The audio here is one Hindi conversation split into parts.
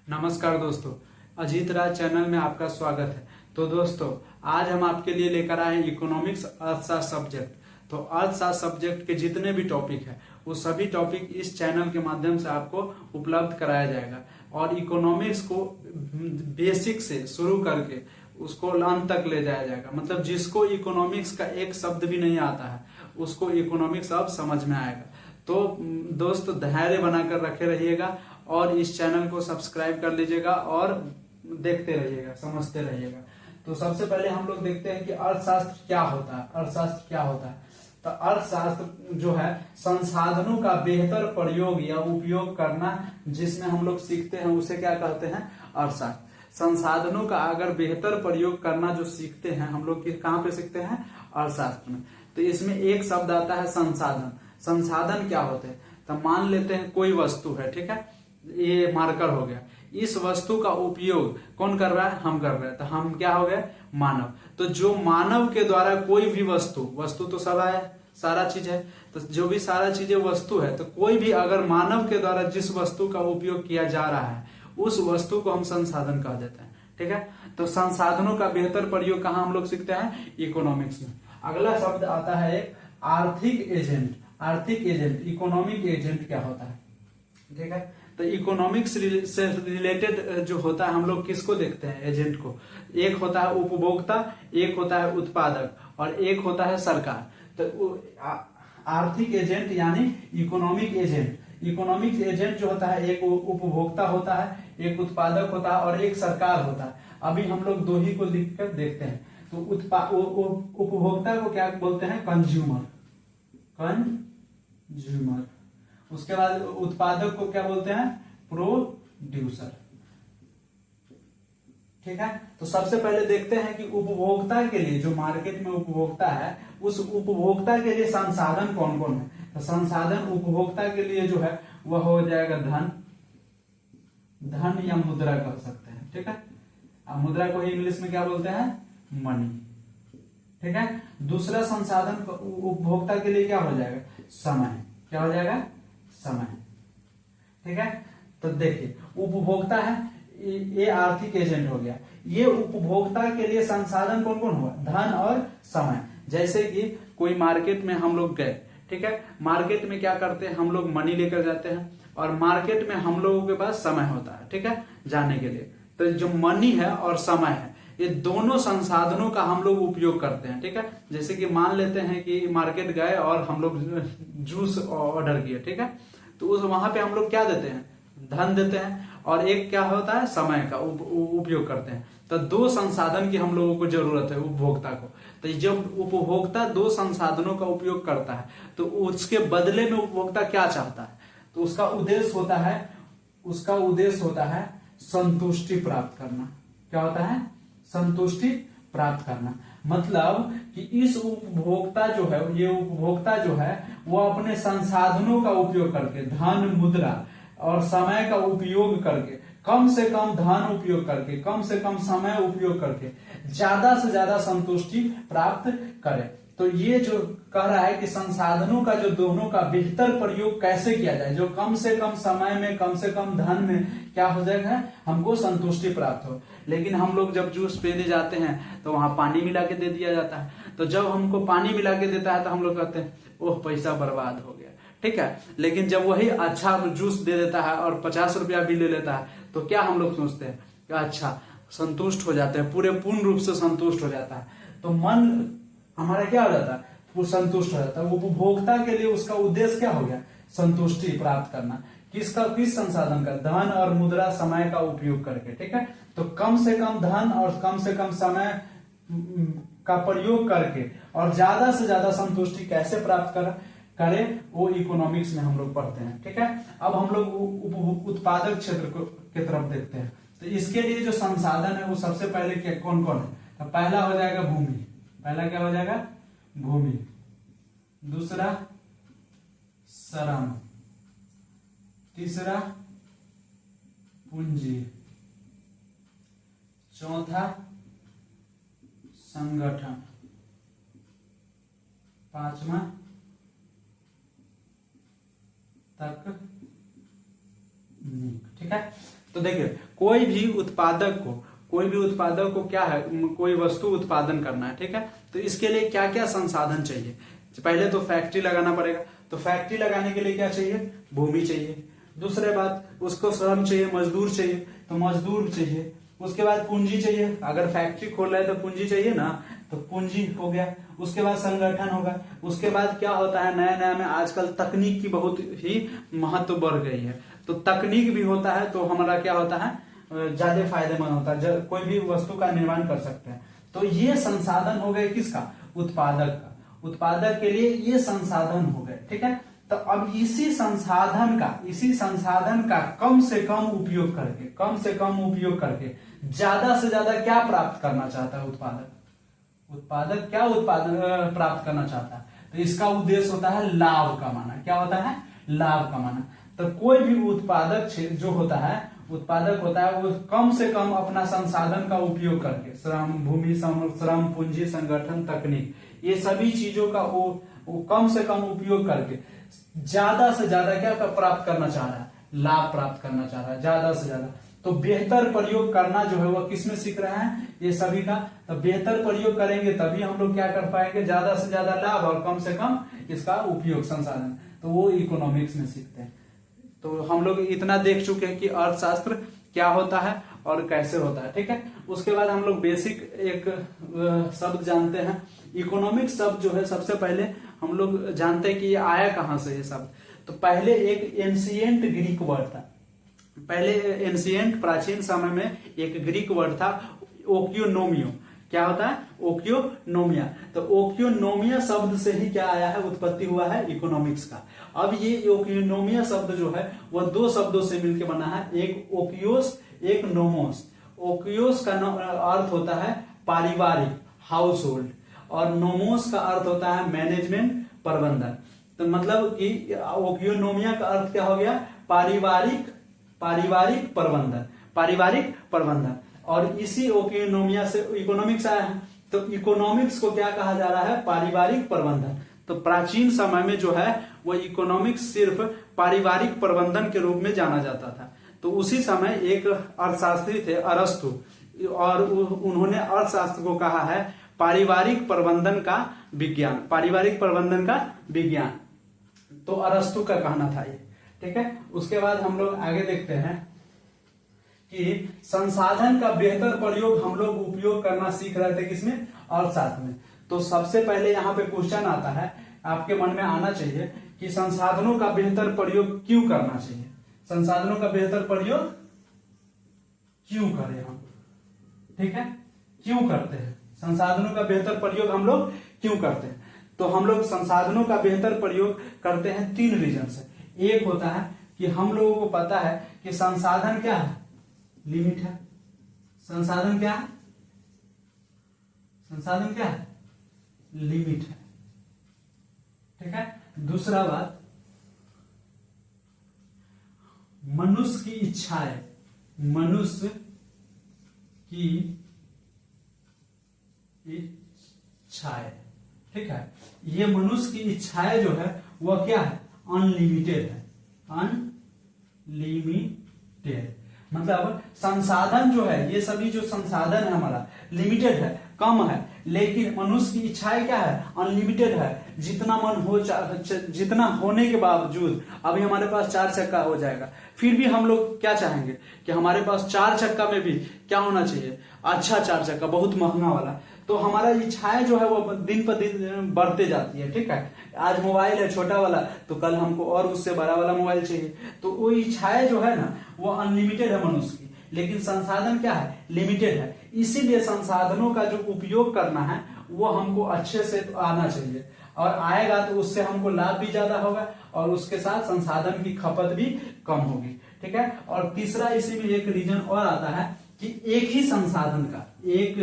नमस्कार दोस्तों, अजीत राज चैनल में आपका स्वागत है। तो दोस्तों, आज हम आपके लिए लेकर आए हैं इकोनॉमिक्स अर्थशास्त्र सब्जेक्ट। तो अर्थशास्त्र सब्जेक्ट के जितने भी टॉपिक हैं वो सभी टॉपिक इस चैनल के माध्यम से आपको उपलब्ध कराया जाएगा और इकोनॉमिक्स को बेसिक से शुरू करके उसको अंत तक ले जाया जाएगा। मतलब जिसको इकोनॉमिक्स का एक शब्द भी नहीं आता है उसको इकोनॉमिक्स अब समझ में आएगा। तो दोस्त, धैर्य बनाकर रखे रहिएगा और इस चैनल को सब्सक्राइब कर लीजिएगा और देखते रहिएगा, समझते रहिएगा। तो सबसे पहले हम लोग देखते हैं कि अर्थशास्त्र क्या होता है। अर्थशास्त्र क्या होता है? तो अर्थशास्त्र जो है संसाधनों का बेहतर प्रयोग या उपयोग करना, जिसमें हम लोग सीखते हैं उसे क्या कहते हैं? अर्थशास्त्र। संसाधनों का अगर बेहतर प्रयोग करना जो सीखते हैं हम लोग कहाँ पे सीखते हैं? अर्थशास्त्र में। तो इसमें एक शब्द आता है संसाधन। संसाधन क्या होते हैं? तो मान लेते हैं कोई वस्तु है, ठीक है, ये मार्कर हो गया। इस वस्तु का उपयोग कौन कर रहा है? हम कर रहे हैं। तो हम क्या हो गए? मानव। तो जो मानव के द्वारा कोई भी वस्तु तो सब है, सारा चीज है। तो जो भी सारा चीजें वस्तु है, तो कोई भी अगर मानव के द्वारा जिस वस्तु का उपयोग किया जा रहा है उस वस्तु को हम संसाधन कह देते हैं, ठीक है। तो संसाधनों का बेहतर प्रयोग कहाँ हम लोग सीखते हैं? इकोनॉमिक्स में। अगला शब्द आता है एक आर्थिक एजेंट। आर्थिक एजेंट, इकोनॉमिक एजेंट क्या होता है? ठीक है। तो इकोनॉमिक्स से रिलेटेड जो होता है हम लोग किसको देखते हैं? एजेंट को। एक होता है उपभोक्ता, एक होता है उत्पादक और एक होता है सरकार। तो आर्थिक एजेंट यानी इकोनॉमिक एजेंट। इकोनॉमिक एजेंट जो होता है एक उपभोक्ता होता है, एक उत्पादक होता है और एक सरकार होता है। अभी हम लोग दो ही को लिखकर देखते हैं। तो उपभोक्ता को क्या बोलते हैं? कंज्यूमर। कंज्यूमर। उसके बाद उत्पादक को क्या बोलते हैं? प्रोड्यूसर। ठीक है। तो सबसे पहले देखते हैं कि उपभोक्ता के लिए, जो मार्केट में उपभोक्ता है, उस उपभोक्ता के लिए संसाधन कौन कौन है। तो संसाधन उपभोक्ता के लिए जो है वह हो जाएगा धन या मुद्रा कह सकते हैं, ठीक है। अब मुद्रा को ही इंग्लिश में क्या बोलते हैं? मनी, ठीक है। दूसरा संसाधन उपभोक्ता के लिए क्या हो जाएगा? समय। क्या हो जाएगा? समय, ठीक है। तो देखिए, उपभोक्ता है, ये आर्थिक एजेंट हो गया। ये उपभोक्ता के लिए संसाधन कौन कौन हुआ? धन और समय। जैसे कि कोई मार्केट में हम लोग गए, ठीक है। मार्केट में क्या करते हैं हम लोग? मनी लेकर जाते हैं और मार्केट में हम लोगों के पास समय होता है, ठीक है, जाने के लिए। तो जो मनी है और समय है, ये दोनों संसाधनों का हम लोग उपयोग करते हैं, ठीक है। जैसे कि मान लेते हैं कि मार्केट गए और हम लोग जूस ऑर्डर किए, ठीक है। तो उस वहां पे हम लोग क्या देते हैं? धन देते हैं और एक क्या होता है? समय का उपयोग करते हैं। तो दो संसाधन की हम लोगों को जरूरत है उपभोक्ता को। तो जब उपभोक्ता दो संसाधनों का उपयोग करता है तो उसके बदले में उपभोक्ता क्या चाहता है? तो उसका उद्देश्य होता है संतुष्टि प्राप्त करना। क्या होता है? संतुष्टि प्राप्त करना। मतलब कि इस उपभोक्ता जो है, ये उपभोक्ता जो है वो अपने संसाधनों का उपयोग करके, धन, मुद्रा और समय का उपयोग करके, कम से कम धन उपयोग करके, कम से कम समय उपयोग करके ज्यादा से ज्यादा संतुष्टि प्राप्त करे। तो ये जो कह रहा है कि संसाधनों का जो दोनों का बेहतर प्रयोग कैसे किया जाए, जो कम से कम समय में, कम से कम धन में क्या हो जाएगा? हमको संतुष्टि प्राप्त हो। लेकिन हम लोग जब जूस पीने जाते हैं तो वहां पानी मिला के दे दिया जाता है। तो जब हमको पानी मिला के देता है तो हम लोग कहते हैं ओह, पैसा बर्बाद हो गया, ठीक है। लेकिन जब वही अच्छा जूस दे देता है और 50 रुपया भी ले लेता है तो क्या हम लोग सोचते हैं? अच्छा, संतुष्ट हो जाते हैं, पूर्ण रूप से संतुष्ट हो जाता है। तो मन हमारा क्या हो जाता है? वो संतुष्ट हो जाता है। उपभोक्ता के लिए उसका उद्देश्य क्या हो गया? संतुष्टि प्राप्त करना। किस संसाधन का? धन और मुद्रा, समय का उपयोग करके, ठीक है। तो कम से कम धन और कम से कम समय का प्रयोग करके और ज्यादा से ज्यादा संतुष्टि कैसे प्राप्त करें, वो इकोनॉमिक्स में हम लोग पढ़ते हैं, ठीक है। अब हम लोग उत्पादक क्षेत्र की तरफ देखते हैं। तो इसके लिए जो संसाधन है वो सबसे पहले कौन कौन है? तो पहला हो जाएगा भूमि। पहला क्या हो जाएगा? भूमि। दूसरा श्रम। तीसरा पूंजी। चौथा संगठन। पांचवा तकनीक, ठीक है। तो देखिए कोई भी उत्पादक को क्या है, कोई वस्तु उत्पादन करना है, ठीक है। तो इसके लिए क्या क्या संसाधन चाहिए? पहले तो फैक्ट्री लगाना पड़ेगा। तो फैक्ट्री लगाने के लिए क्या चाहिए? भूमि चाहिए। दूसरे बात उसको श्रम चाहिए, मजदूर चाहिए, तो मजदूर चाहिए। उसके बाद पूंजी चाहिए, अगर फैक्ट्री खोल रहा है तो पूंजी चाहिए ना, तो पूंजी हो गया। उसके बाद संगठन होगा। उसके बाद क्या होता है, नया नया में आजकल तकनीक की बहुत ही महत्व बढ़ गई है, तो तकनीक भी होता है, तो हमारा क्या होता है, ज्यादा फायदेमंद होता है, कोई भी वस्तु का निर्माण कर सकते हैं। तो ये संसाधन हो गए किसका? उत्पादक का। उत्पादक के लिए ये संसाधन हो गए, ठीक है। तो अब इसी संसाधन का कम से कम उपयोग करके ज्यादा से ज्यादा क्या प्राप्त करना चाहता है उत्पादक क्या उत्पादन प्राप्त करना चाहता है? तो इसका उद्देश्य होता है लाभ कमाना। क्या होता है? लाभ कमाना। तो कोई भी उत्पादक होता है वो कम से कम अपना संसाधन का उपयोग करके, श्रम, भूमि, श्रम, पूंजी, संगठन, तकनीक, ये सभी चीजों का वो कम से कम उपयोग करके ज्यादा से ज्यादा क्या प्राप्त करना चाह रहा है? लाभ प्राप्त करना चाह रहा है, ज्यादा से ज्यादा। तो बेहतर प्रयोग करना जो है वो किसमें सीख रहे हैं? ये सभी का। तो बेहतर प्रयोग करेंगे तभी हम लोग क्या कर पाएंगे? ज्यादा से ज्यादा लाभ और कम से कम इसका उपयोग, संसाधन। तो वो इकोनॉमिक्स में सीखते हैं। तो हम लोग इतना देख चुके हैं कि अर्थशास्त्र क्या होता है और कैसे होता है, ठीक है। उसके बाद हम लोग बेसिक एक शब्द जानते हैं। इकोनॉमिक्स शब्द जो है सबसे पहले हम लोग जानते हैं कि ये आया कहां से ये शब्द। तो पहले एक एंशिएंट ग्रीक वर्ड था। प्राचीन समय में एक ग्रीक वर्ड था ओकियोनोमियो। क्या होता है? ओकियोनोमिया। तो ओकियोनोमिया शब्द से ही क्या आया है? उत्पत्ति हुआ है इकोनॉमिक्स का। अब ये ओकियोनोमिया शब्द जो है वह दो शब्दों से मिलकर बना है, एक ओकियोस, एक नोमोस। ओकियोस का अर्थ होता है पारिवारिक, हाउस होल्ड, और नोमोस का अर्थ होता है मैनेजमेंट, प्रबंधन। तो मतलब कि ओकियोनोमिया का अर्थ क्या हो गया? पारिवारिक प्रबंधन। और इसी ओकियोनोमिया से इकोनॉमिक्स आया है। तो इकोनॉमिक्स को क्या कहा जा रहा है? पारिवारिक प्रबंधन। तो प्राचीन समय में जो है वो इकोनॉमिक्स सिर्फ पारिवारिक प्रबंधन के रूप में जाना जाता था। तो उसी समय एक अर्थशास्त्री थे अरस्तु, और उन्होंने अर्थशास्त्र को कहा है पारिवारिक प्रबंधन का विज्ञान। तो अरस्तु का कहना था ये, ठीक है। उसके बाद हम लोग आगे देखते हैं कि संसाधन का बेहतर प्रयोग हम लोग उपयोग करना सीख रहे थे किसमें? अर्थशास्त्र में। तो सबसे पहले यहाँ पे क्वेश्चन आता है, आपके मन में आना चाहिए कि संसाधनों का बेहतर प्रयोग क्यों करना चाहिए? संसाधनों का बेहतर प्रयोग क्यों करें हम, ठीक है? क्यों करते हैं संसाधनों का बेहतर प्रयोग हम लोग क्यों करते हैं? तो हम लोग संसाधनों का बेहतर प्रयोग करते हैं 3 रीजन से। एक होता है कि हम लोगों को पता है कि संसाधन क्या है? लिमिट है। संसाधन क्या है? लिमिट है, ठीक है। दूसरा बात, मनुष्य की इच्छाएं, ठीक है। ये मनुष्य की इच्छाएं जो है वह क्या है? अनलिमिटेड है। मतलब संसाधन जो है, ये सभी जो संसाधन है हमारा लिमिटेड है, कम है, लेकिन मनुष्य की इच्छाएं क्या है? अनलिमिटेड है। जितना मन हो, जितना होने के बावजूद, अभी हमारे पास 4 चक्का हो जाएगा, फिर भी हम लोग क्या चाहेंगे कि हमारे पास 4 चक्का में भी क्या होना चाहिए? अच्छा 4 चक्का, बहुत महंगा वाला। तो हमारा इच्छाएं जो है वो दिन पर दिन बढ़ते जाती है, ठीक है। आज मोबाइल है छोटा वाला, तो कल हमको और उससे बड़ा वाला मोबाइल चाहिए। तो वो इच्छाएं जो है ना वो अनलिमिटेड है मनुष्य की, लेकिन संसाधन क्या है? लिमिटेड है। इसीलिए संसाधनों का जो उपयोग करना है वो हमको अच्छे से आना चाहिए, और आएगा तो उससे हमको लाभ भी ज्यादा होगा और उसके साथ संसाधन की खपत भी कम होगी, ठीक है। और तीसरा इसी में एक रीजन और आता है कि एक ही संसाधन का अनेक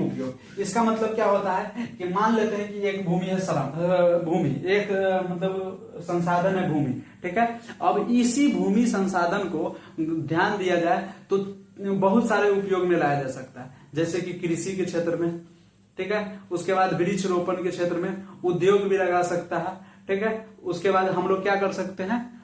उपयोग। इसका मतलब क्या होता है कि मान लेते हैं कि एक भूमि है, मतलब संसाधन है भूमि, ठीक है। अब इसी भूमि संसाधन को ध्यान दिया जाए तो बहुत सारे उपयोग में लाया जा सकता है, जैसे कि कृषि के क्षेत्र में, ठीक है। उसके बाद वृक्ष रोपण के क्षेत्र में उद्योग भी लगा सकता है, ठीक है। उसके बाद हम लोग क्या कर सकते हैं,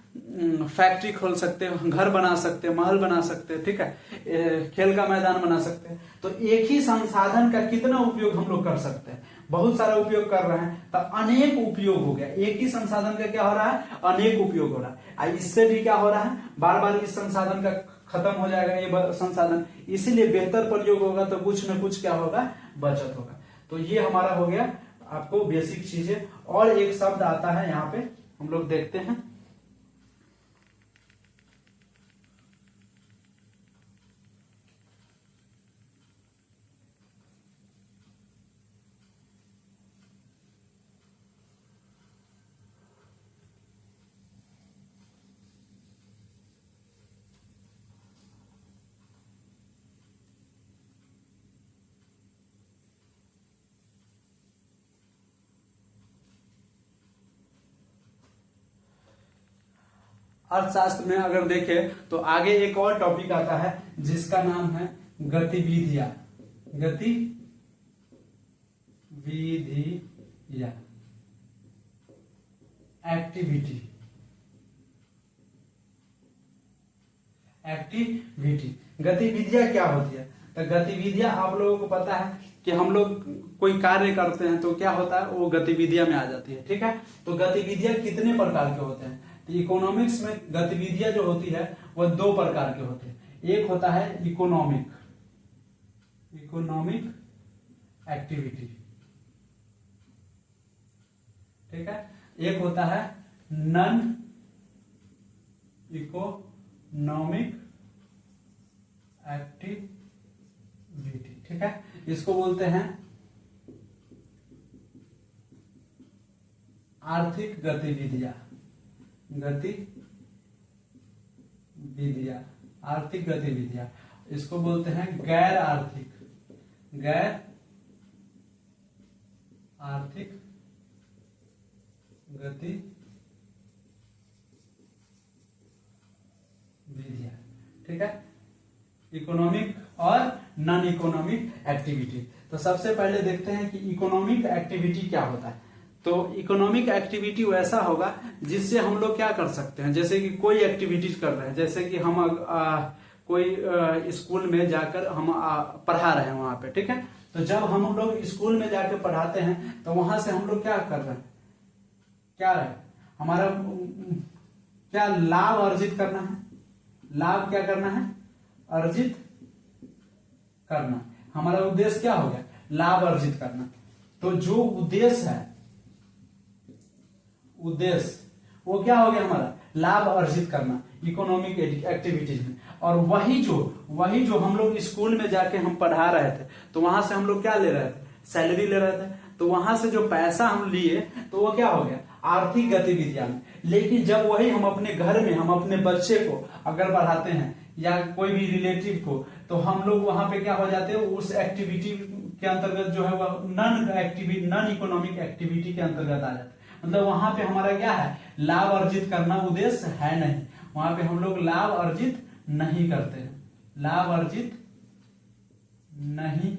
फैक्ट्री खोल सकते हैं, घर बना सकते हैं, महल बना सकते हैं, ठीक है, खेल का मैदान बना सकते हैं। तो एक ही संसाधन का कितना उपयोग हम लोग कर सकते हैं, बहुत सारा उपयोग कर रहे हैं, तो अनेक उपयोग हो गया। एक ही संसाधन का क्या हो रहा है, अनेक उपयोग हो रहा है। इससे भी क्या हो रहा है, बार बार इस संसाधन का खत्म हो जाएगा ये संसाधन, इसीलिए बेहतर प्रयोग होगा तो कुछ न कुछ क्या होगा, बचत होगा। तो ये हमारा हो गया आपको बेसिक चीजें। और एक शब्द आता है यहाँ पे, हम लोग देखते हैं, अर्थशास्त्र में अगर देखें तो आगे एक और टॉपिक आता है जिसका नाम है गतिविधियां। गतिविधियां, एक्टिविटी। गतिविधियां क्या होती है, तो गतिविधियां आप लोगों को पता है कि हम लोग कोई कार्य करते हैं तो क्या होता है, वो गतिविधियां में आ जाती है, ठीक है। तो गतिविधियां कितने प्रकार के होते हैं, तो इकोनॉमिक्स में गतिविधियां जो होती है वह दो प्रकार के होते हैं। एक होता है इकोनॉमिक एक्टिविटी, ठीक है। एक होता है नॉन इकोनॉमिक एक्टिविटी, ठीक है। इसको बोलते हैं आर्थिक गतिविधियां, आर्थिक गतिविधियां। इसको बोलते हैं गैर आर्थिक गतिविधियां, ठीक है। इकोनॉमिक और नॉन इकोनॉमिक एक्टिविटी। तो सबसे पहले देखते हैं कि इकोनॉमिक एक्टिविटी क्या होता है। तो इकोनॉमिक एक्टिविटी वैसा होगा जिससे हम लोग क्या कर सकते हैं, जैसे कि कोई एक्टिविटीज कर रहे हैं, जैसे कि हम कोई स्कूल में जाकर हम पढ़ा रहे हैं वहां पे, ठीक है। तो जब हम लोग स्कूल में जाकर पढ़ाते हैं तो वहां से हम लोग क्या कर रहे हैं, क्या रहे, हमारा क्या लाभ अर्जित करना है, लाभ क्या करना है, अर्जित करना। हमारा उद्देश्य क्या हो गया, लाभ अर्जित करना। तो जो उद्देश्य है, वो क्या हो गया हमारा, लाभ अर्जित करना इकोनॉमिक एक्टिविटीज में। और वही जो हम लोग स्कूल में जाके हम पढ़ा रहे थे तो वहां से हम लोग क्या ले रहे थे, सैलरी ले रहे थे। तो वहां से जो पैसा हम लिए तो वो क्या हो गया, आर्थिक गतिविधियां में। लेकिन जब वही हम अपने घर में हम अपने बच्चे को अगर पढ़ाते हैं या कोई भी रिलेटिव को, तो हम लोग वहां पे क्या हो जाते हैं, उस एक्टिविटी के अंतर्गत जो है वह नॉन इकोनॉमिक एक्टिविटी के अंतर्गत आ जाते हैं। मतलब वहां पे हमारा क्या है, लाभ अर्जित करना उद्देश्य है नहीं, वहां पे हम लोग लाभ अर्जित नहीं करते हैं, लाभ अर्जित नहीं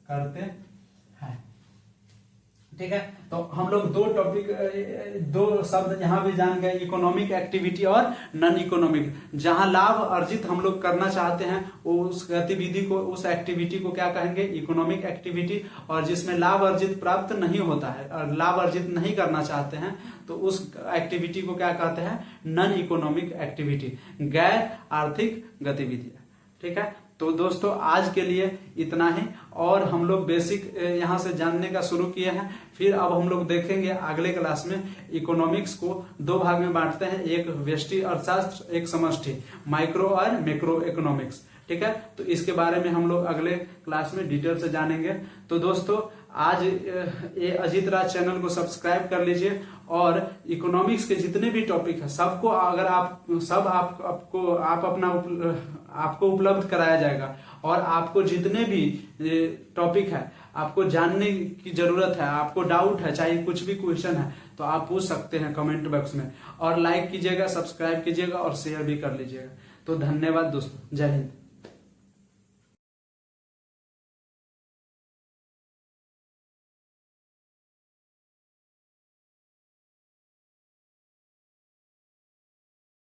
करते हैं, ठीक है। तो हम लोग दो शब्द यहां भी जान गए, इकोनॉमिक एक्टिविटी और नॉन इकोनॉमिक। जहां लाभ अर्जित हम लोग करना चाहते हैं उस गतिविधि को, उस एक्टिविटी को क्या कहेंगे, इकोनॉमिक एक्टिविटी। और जिसमें लाभ अर्जित प्राप्त नहीं होता है और लाभ अर्जित नहीं करना चाहते हैं तो उस एक्टिविटी को क्या कहते हैं, नॉन इकोनॉमिक एक्टिविटी, गैर आर्थिक गतिविधियां, ठीक है। तो दोस्तों आज के लिए इतना ही, और हम लोग बेसिक यहाँ से जानने का शुरू किए हैं। फिर अब हम लोग देखेंगे अगले क्लास में इकोनॉमिक्स को दो भाग में बांटते हैं, एक व्यष्टि अर्थशास्त्र, एक समष्टि, माइक्रो और मैक्रो इकोनॉमिक्स, ठीक है। तो इसके बारे में हम लोग अगले क्लास में डिटेल से जानेंगे। तो दोस्तों आज ये अजीत राज चैनल को सब्सक्राइब कर लीजिए और इकोनॉमिक्स के जितने भी टॉपिक है सबको अगर आपको उपलब्ध कराया जाएगा। और आपको जितने भी टॉपिक है आपको जानने की जरूरत है, आपको डाउट है, चाहे कुछ भी क्वेश्चन है तो आप पूछ सकते हैं कमेंट बॉक्स में। और लाइक कीजिएगा, सब्सक्राइब कीजिएगा और शेयर भी कर लीजिएगा। तो धन्यवाद दोस्तों, जय हिंद।